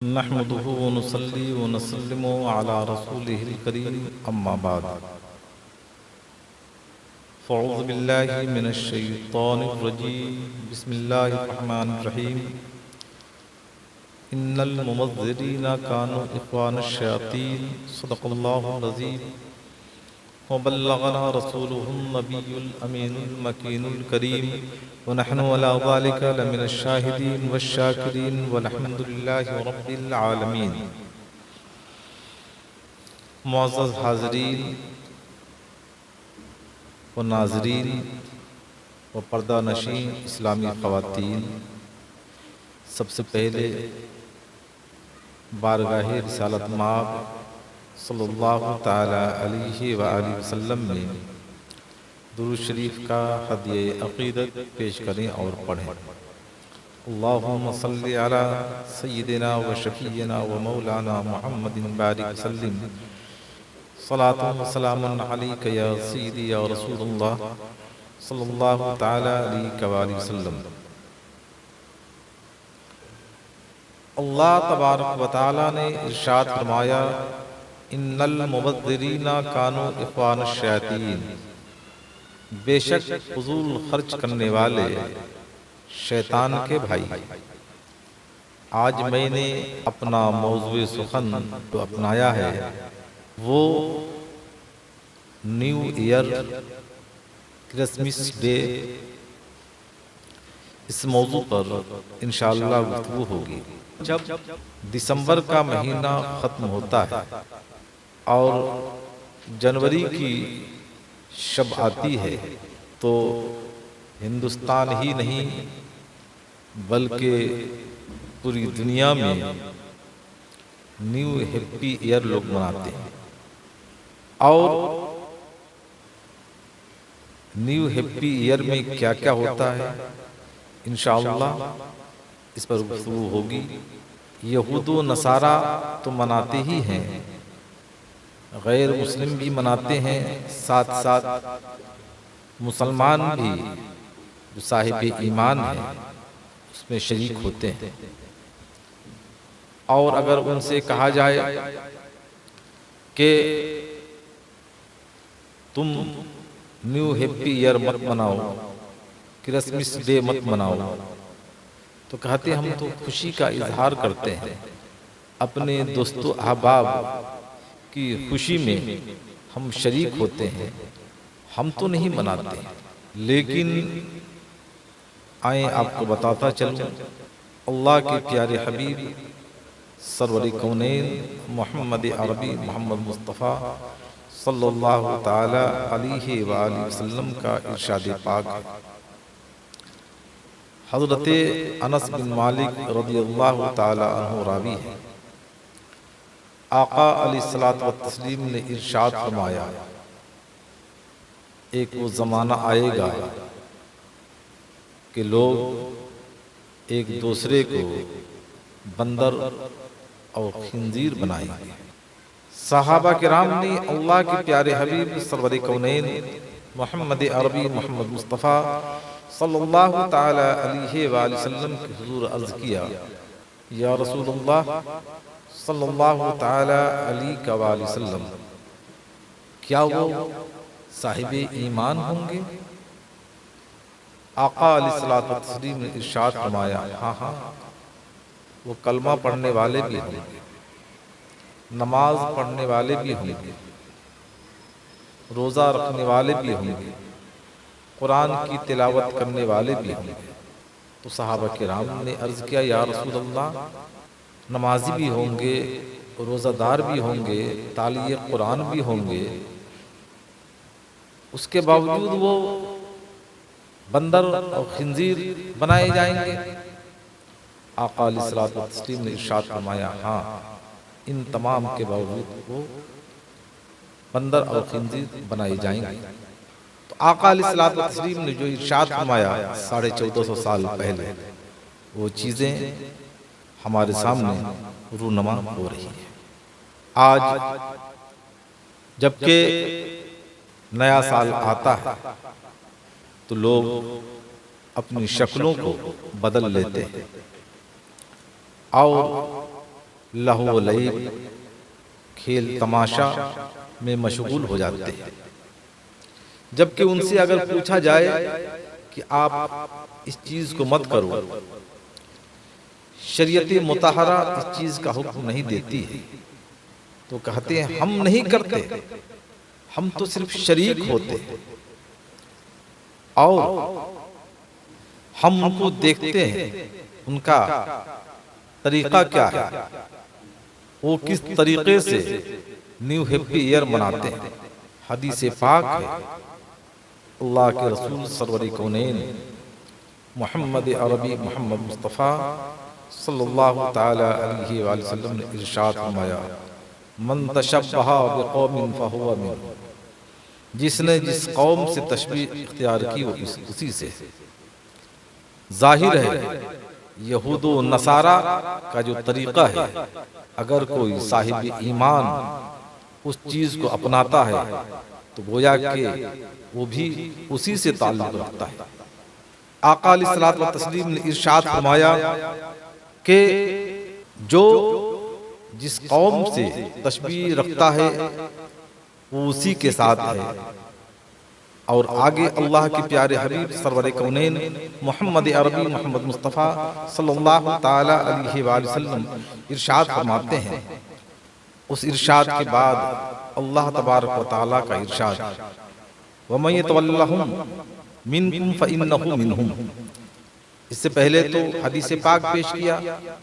نحمده ونصلي ونسلم على رسوله الكريم أما بعد فأعوذ بالله من الشيطان الرجيم بسم الله الرحمن الرحيم إن الممذرين كانوا إخوان الشياطين صدق الله العظيم وبلغنا رسوله النبي الأمين المكين الكريم ونحن على ذلك لمن الشاهدين والشاكرين والحمد لله رب العالمين۔ معزز حاضرین و ناظرین و پردہ نشین اسلامی خواتین، سب سے پہلے بارگاہ رسالت مآب صلی اللہ تعالی علیہ وآلہ وسلم میں درود شریف کا ہدیہ عقیدت پیش کریں اور پڑھیں۔ اللہم صلی علی سیدنا و شفیعنا و مولانا محمد بارک وسلم، صلاۃ و سلام علیک یا سیدی یا رسول اللہ صلی اللہ تعالی علیہ وآلہ وسلم۔ اللہ تبارک و تعالی نے ارشاد فرمایا، ان المبذرین کانوا اخوان الشیاطین، بے شک فضول خرچ کرنے والے شیطان کے بھائی۔ آج میں نے اپنا موضوع سخن جو اپنایا ہے وہ نیو ایئر کرسمس ڈے، اس موضوع پر انشاءاللہ گفتگو ہوگی۔ جب دسمبر کا مہینہ ختم ہوتا ہے اور جنوری کی شب آتی ہے تو ہندوستان ہی نہیں بلکہ پوری دنیا میں نیو ہیپی ایئر لوگ مناتے ہیں، اور نیو ہیپی ایئر میں کیا کیا ہوتا ہے انشاءاللہ اس پر گفتگو ہوگی۔ یہود و نصارہ تو مناتے ہی ہیں، غیر مسلم بھی مناتے ہیں، ساتھ ساتھ مسلمان بھی جو صاحب ایمان ہیں اس میں شریک ہوتے ہیں۔ اور اگر ان سے کہا جائے کہ تم نیو ہیپی ایئر مت مناؤ، کرسمس ڈے مت مناؤ، تو کہتے ہم تو خوشی کا اظہار کرتے ہیں، اپنے دوست و احباب کی خوشی میں ہم شریک ہوتے ہیں، ہم تو نہیں مناتے۔ لیکن آئیں آپ کو بتاتا چلوں، اللہ کے پیارے حبیب سرور کونین محمد عربی محمد مصطفیٰ صلی اللہ تعالی علیہ وآلہ وسلم کا ارشاد پاک۔ حضرت انس بن مالک رضی اللہ تعالی عنہ راوی ہے، آقا علیہ الصلوۃ والتسلیم نے ارشاد فرمایا، ایک وہ زمانہ آئے گا کہ لوگ ایک دوسرے کو بندر اور خنزیر بنائیں گے۔ صحابہ کرام نے اللہ کے پیارے حبیب سرور کونین محمد عربی محمد مصطفیٰ صلی اللہ تعالی علیہ وآلہ وسلم کے حضور عرض کیا، یا رسول اللہ صلی اللہ تعالی علیہ وآلہ وسلم، کیا وہ صاحب ایمان ہوں گے؟ آقا علیہ الصلوۃ والتسلیم نے ارشاد فرمایا، ہاں ہاں، وہ کلمہ پڑھنے والے بھی ہوں گے، نماز پڑھنے والے بھی ہوں گے، روزہ رکھنے والے بھی ہوں گے، قرآن کی تلاوت کرنے والے بھی ہوں گے۔ تو صحابہ کرام نے عرض کیا، یا رسول اللہ، نمازی بھی ہوں گے، روزہ دار بھی ہوں گے، تالی قرآن بھی ہوں گے، اس کے باوجود وہ بندر اور خنزیر بنائے جائیں گے؟ آقا علیہ الصلوۃ والتسلیم نے ارشاد فرمایا، ہاں، ان تمام کے باوجود وہ بندر اور خنزیر بنائے جائیں گے۔ تو آقا علیہ الصلوۃ والتسلیم نے جو ارشاد فرمایا 1450 سال پہلے، وہ چیزیں ہمارے سامنے رونما ہو رہی ہیں۔ آج جبکہ نیا سال آتا ہے تو لوگ اپنی شکلوں کو بدل لیتے ہیں اور لہو و لعب، کھیل تماشا میں مشغول ہو جاتے ہیں، جبکہ ان سے اگر پوچھا جائے کہ آپ اس چیز کو مت کرو، شریعت مطہرہ اس چیز کا حکم نہیں دیتی ہے، تو کہتے ہیں ہم نہیں کرتے، ہم تو صرف شریک ہوتے ہیں، اور ہم ان کو دیکھتے ہیں ان کا طریقہ کیا ہے، وہ کس طریقے سے نیو ہیپی ایئر مناتے ہیں۔ حدیث پاک ہے، اللہ کے رسول سرور کونین محمد عربی محمد مصطفیٰ صلی اللہ تعالی علیہ وآلہ وسلم نے ارشاد فرمایا، من تشبہ بقوم فہو منہم، جس نے جس قوم سے تشبیہ اختیار کی وہ اسی سے۔ ظاہر ہے یہود و نصارہ کا جو طریقہ ہے، اگر کوئی صاحب ایمان اس چیز کو اپناتا ہے تو گویا کہ وہ بھی اسی سے تعلق رکھتا ہے۔ آقا علیہ الصلوۃ والتسلیم نے ارشاد فرمایا کہ جو جس قوم سے تشبیہ رکھتا ہے وہ اسی کے ساتھ ہے، اور آگے اللہ کے پیارے حبیب سرور کونین محمد عربی محمد مصطفیٰ صلی اللہ تعالی علیہ وآلہ وسلم ارشاد فرماتے ہیں، اس ارشاد کے بعد اللہ تبارک و تعالی کا ارشاد، وَمَن يَتَوَلَّهُم مِّنكُمْ فَإِنَّهُ مِنْهُمْ، اس سے پہلے تو حدیث پاک پیش کیا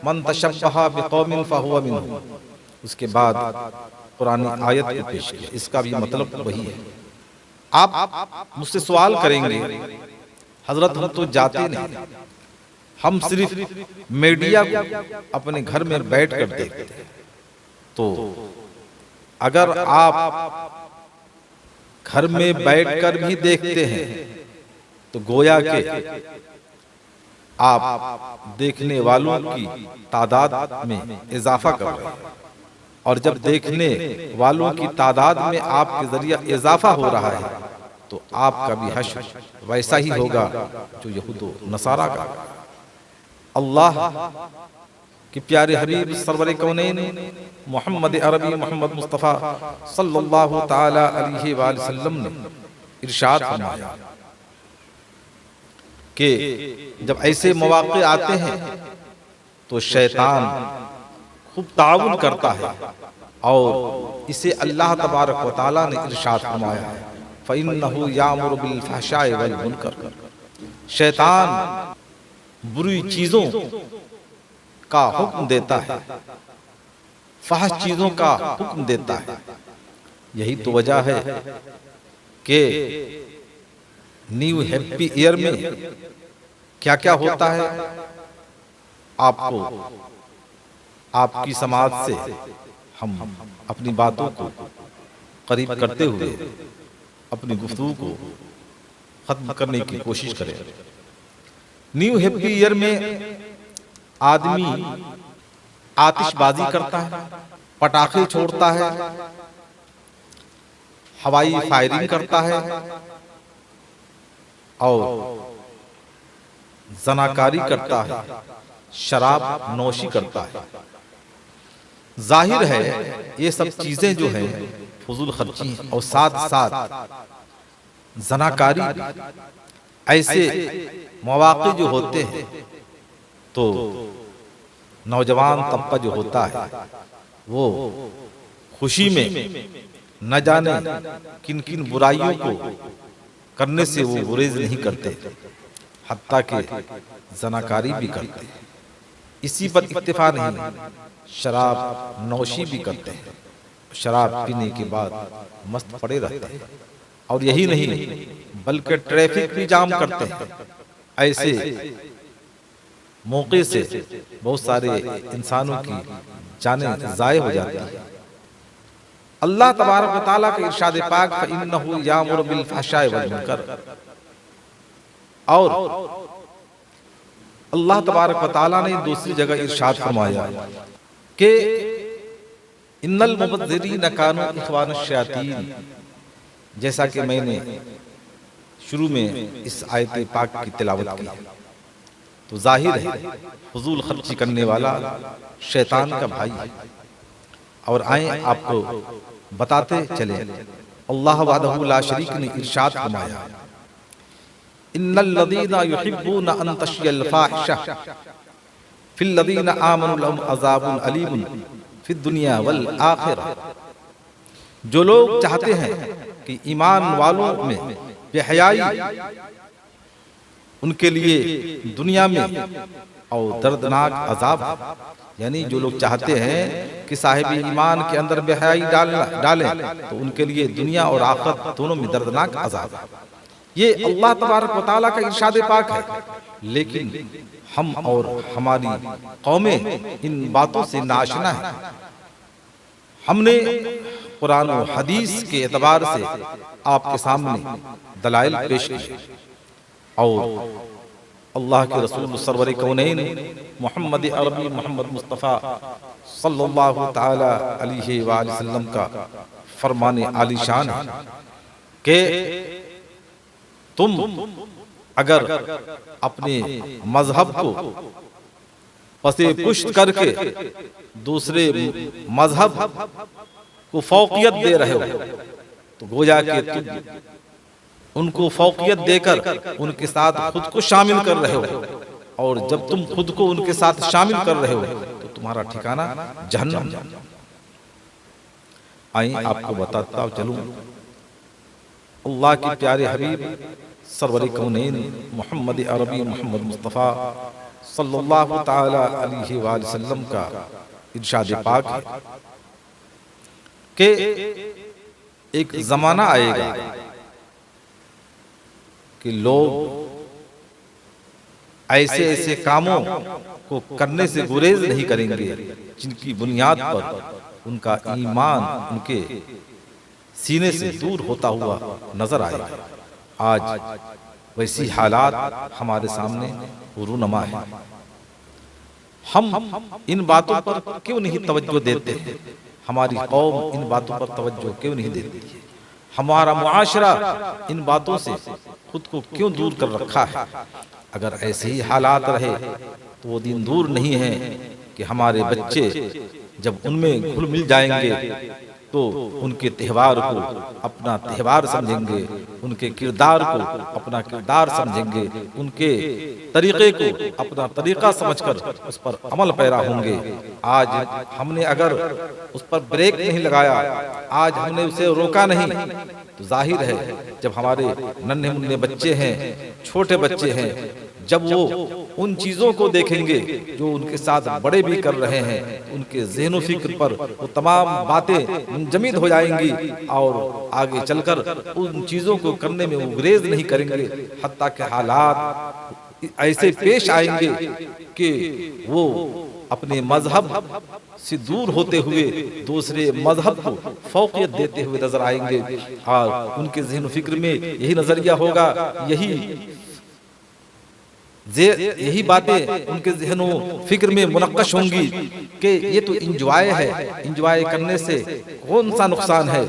من تشبہ بقوم فہو منہم، اس کے بعد قرآن آیت کو پیش کیا، اس کا بھی مطلب وہی ہے۔ آپ مجھ سے سوال کریں گے حضرت ہم تو جاتے نہیں، ہم صرف میڈیا کو اپنے گھر میں بیٹھ کر دیکھتے ہیں، تو اگر آپ گھر میں بیٹھ کر بھی دیکھتے ہیں تو گویا کہ آپ دیکھنے والوں کی تعداد میں اضافہ کر رہے ہیں، اور جب دیکھنے والوں کی تعداد میں آپ کے ذریعہ اضافہ ہو رہا ہے تو آپ کا بھی حشر ویسا ہی ہوگا جو یہود و نصارہ کا۔ اللہ کہ پیارے حبیب سرور کونین محمد عربی محمد مصطفیٰ صلی اللہ تعالی علیہ وآلہ وسلم نے ارشاد فرمایا کہ جب ایسے مواقع آتے ہیں تو شیطان خوب تعاون کرتا ہے، اور اسے اللہ تبارک و تعالی نے ارشاد فرمایا ہے فَإِنَّهُ يَأْمُرُ بِالْفَحْشَاءِ وَالْمُنکَرِ، شیطان بری چیزوں کا حکم دیتا ہے، فحش چیزوں کا حکم دیتا ہے۔ یہی تو وجہ ہے کہ نیو ہیپی ایئر میں کیا کیا ہوتا ہے، آپ کو آپ کی سماعت سے ہم اپنی باتوں کو قریب کرتے ہوئے اپنی گفتگو کو ختم کرنے کی کوشش کریں۔ نیو ہیپی ایئر میں آدمی آتش بازی کرتا ہے، پٹاخے چھوڑتا ہے، ہوائی فائرنگ کرتا ہے، اور زناکاری کرتا ہے، شراب نوشی کرتا ہے۔ ظاہر ہے یہ سب چیزیں جو ہیں فضول خرچی ہیں، اور ساتھ ساتھ زناکاری بھی۔ ایسے مواقع جو ہوتے ہیں تو نوجوان طبقہ جو ہوتا ہے وہ خوشی میں نہ جانے کن کن برائیوں کو کرنے سے وہ گریز نہیں کرتے، حتیٰ کہ زناکاری بھی کرتے ہیں۔ اسی پر اکتفا نہیں، شراب نوشی بھی کرتے ہیں، شراب پینے کے بعد مست پڑے رہتے ہیں، اور یہی نہیں بلکہ ٹریفک بھی جام کرتے ہیں۔ ایسے موقع سے بہت سارے انسانوں کی جانیں ضائع ہو جاتی ہیں۔ اللہ تبارک و تعالیٰ کا ارشاد پاک فَإِنَّهُ يَأْمُرُ بِالْفَحْشَاءِ وَالْمُنکَرِ، اور اللہ تبارک و تعالیٰ نے دوسری جگہ ارشاد فرمایا کہ ان المبذرین کانوا اخوان الشیاطین، جیسا کہ میں نے شروع میں اس آیت پاک کی تلاوت کی، تو ظاہر ہے فضول خرچی کرنے والا شیطان کا بھائی ہے۔ اور آئیں آپ کو بتاتے چلیں، اللہ وحدہ لا شریک نے ارشاد فرمایا، ان الذین یحبون ان تشیع الفاحشہ فی الذین آمنوا لهم عذاب علیم فی الدنیا والآخرہ۔ جو لوگ چاہتے ہیں کہ ایمان والوں میں بے حیائی ان کے لیے دنیا میں اور دردناک عذاب، یعنی جو لوگ چاہتے ہیں کہ صاحب ایمان کے اندر بے حیائی ڈالیں تو ان کے لیے دنیا اور آخرت دونوں میں دردناک عذاب۔ یہ اللہ تبارک و تعالیٰ کا ارشاد پاک ہے، لیکن ہم اور ہماری قومیں ان باتوں سے ناآشنا ہیں۔ ہم نے قرآن و حدیث کے اعتبار سے آپ کے سامنے دلائل پیش کیے، اور اللہ کے رسول سرور کونین محمد عربی محمد مصطفیٰ صلی اللہ تعالی علیہ وآلہ وسلم کا فرمان عالی شان ہے کہ تم اگر اپنے مذہب کو پسے پشت کر کے دوسرے مذہب کو فوقیت دے رہے ہو تو گویا کہ تم ان کو فوقیت دے کر ان کے ساتھ خود کو شامل کر رہے ہو، اور جب تم خود کو ان کے ساتھ شامل کر رہے ہو تو تمہارا ٹھکانہ جہنم۔ آئیں آپ کو بتاتا چلوں، اللہ کے پیارے حبیب سرور کونین محمد عربی محمد مصطفیٰ صلی اللہ تعالی علیہ وآلہ وسلم کا ارشاد پاک ہے کہ ایک زمانہ آئے گا کہ لوگ ایسے ایسے کاموں کو کرنے سے گریز نہیں کریں گے جن کی بنیاد پر ان کا ایمان ان کے سینے سے دور ہوتا ہوا نظر آئے گا۔ آج ویسی حالات ہمارے سامنے رونما ہے۔ ہم ان باتوں پر کیوں نہیں توجہ دیتے ہیں؟ ہماری قوم ان باتوں پر توجہ کیوں نہیں دیتی ہے؟ ہمارا معاشرہ ان باتوں سے خود کو کیوں دور کر رکھا ہے؟ اگر ایسے ہی حالات رہے تو وہ دن دور نہیں ہے کہ ہمارے بچے جب ان میں گھل مل جائیں گے تو ان کے تہوار کو اپنا تہوار سمجھیں گے، ان کے کردار کو اپنا کردار سمجھیں گے، ان کے طریقے کو اپنا طریقہ سمجھ کر اس پر عمل پیرا ہوں گے۔ آج ہم نے اگر اس پر بریک نہیں لگایا، آج ہم نے اسے روکا نہیں، تو ظاہر ہے جب ہمارے ننھے منھے بچے ہیں، چھوٹے بچے ہیں، جب وہ ان چیزوں کو دیکھیں گے جو ان کے ساتھ بڑے بھی کر رہے ہیں، ان کے ذہن و فکر پر وہ تمام باتیں منجمد ہو جائیں گی اور آگے چل کر ان چیزوں کو کرنے میں وہ گریز نہیں کریں گے، حتیٰ کہ حالات ایسے پیش آئیں گے کہ وہ اپنے مذہب سے دور ہوتے ہوئے دوسرے مذہب کو فوقیت دیتے ہوئے نظر آئیں گے، اور ان کے ذہن و فکر میں یہی نظریہ ہوگا، یہی باتیں ان کے ذہن و فکر میں منقش ہوں گی کہ یہ تو انجوائے ہے، انجوائے کرنے سے کون سا نقصان ہے۔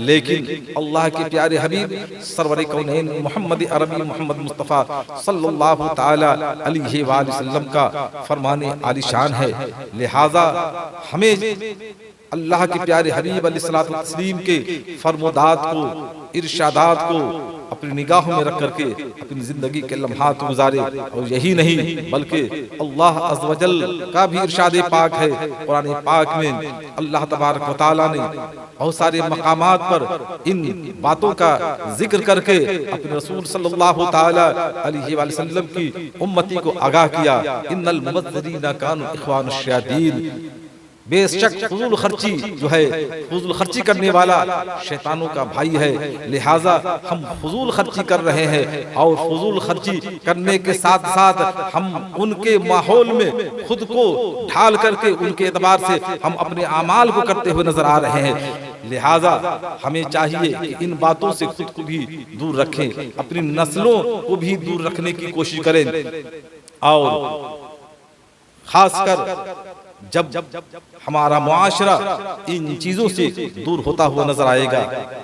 لیکن اللہ کے پیارے حبیب سرور کونین محمد عربی محمد مصطفیٰ صلی اللہ تعالی علیہ وآلہ وسلم کا فرمان عالی شان ہے، لہذا ہمیں اللہ کے پیارے حبیب علیہ الصلوۃ والتسلیم کے فرمودات کو، ارشادات کو اپنی نگاہوں میں رکھ کر کے اپنی زندگی کے لمحات گزارے۔ اور یہی نہیں بلکہ اللہ عز و جل کا بھی ارشاد پاک ہے قرآن پاک میں، اللہ تبارک و تعالیٰ نے بہت سارے مقامات پر ان باتوں کا ذکر کر کے اپنے رسول صلی اللہ تعالی علیہ وآلہ وسلم کی امتی کو آگاہ کیا، ان المبذرین کانوا اخوان الشیاطین، بے شک فضول خرچی جو ہے، فضول خرچی کرنے والا شیطانوں کا بھائی ہے، لہٰذا ہم فضول خرچی کر رہے ہیں، اور فضول خرچی کرنے کے ساتھ ساتھ ہم ان کے ماحول میں خود کو ڈھال کر کے ان کے اعتبار سے ہم اپنے اعمال کو کرتے ہوئے نظر آ رہے ہیں۔ لہٰذا ہمیں چاہیے کہ ان باتوں سے خود کو بھی دور رکھیں، اپنی نسلوں کو بھی دور رکھنے کی کوشش کریں، اور خاص کر جب ہمارا معاشرہ ان چیزوں سے دور ہوتا ہوا نظر آئے گا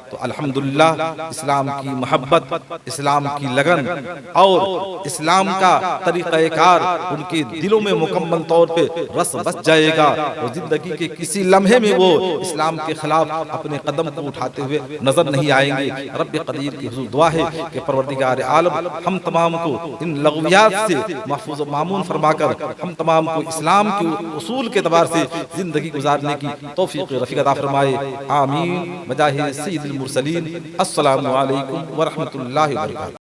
تو الحمدللہ اسلام کی محبت، اسلام کی لگن اور اسلام کا طریقہ کار ان کے دلوں میں مکمل طور پہ رس بس جائے گا، اور زندگی کے کسی لمحے میں وہ اسلام کے خلاف اپنے قدم کو اٹھاتے ہوئے نظر نہیں آئیں گے۔ رب قدیر کی حضور دعا ہے کہ پروردگار عالم ہم تمام کو ان لغویات سے محفوظ و مامون فرما کر ہم تمام کو اسلام کے اصول کے اعتبار سے زندگی گزارنے کی توفیق رفیق عطا فرمائے، آمین بجاہ سید المرسلین۔ السلام علیکم ورحمۃ اللہ وبرکاتہ۔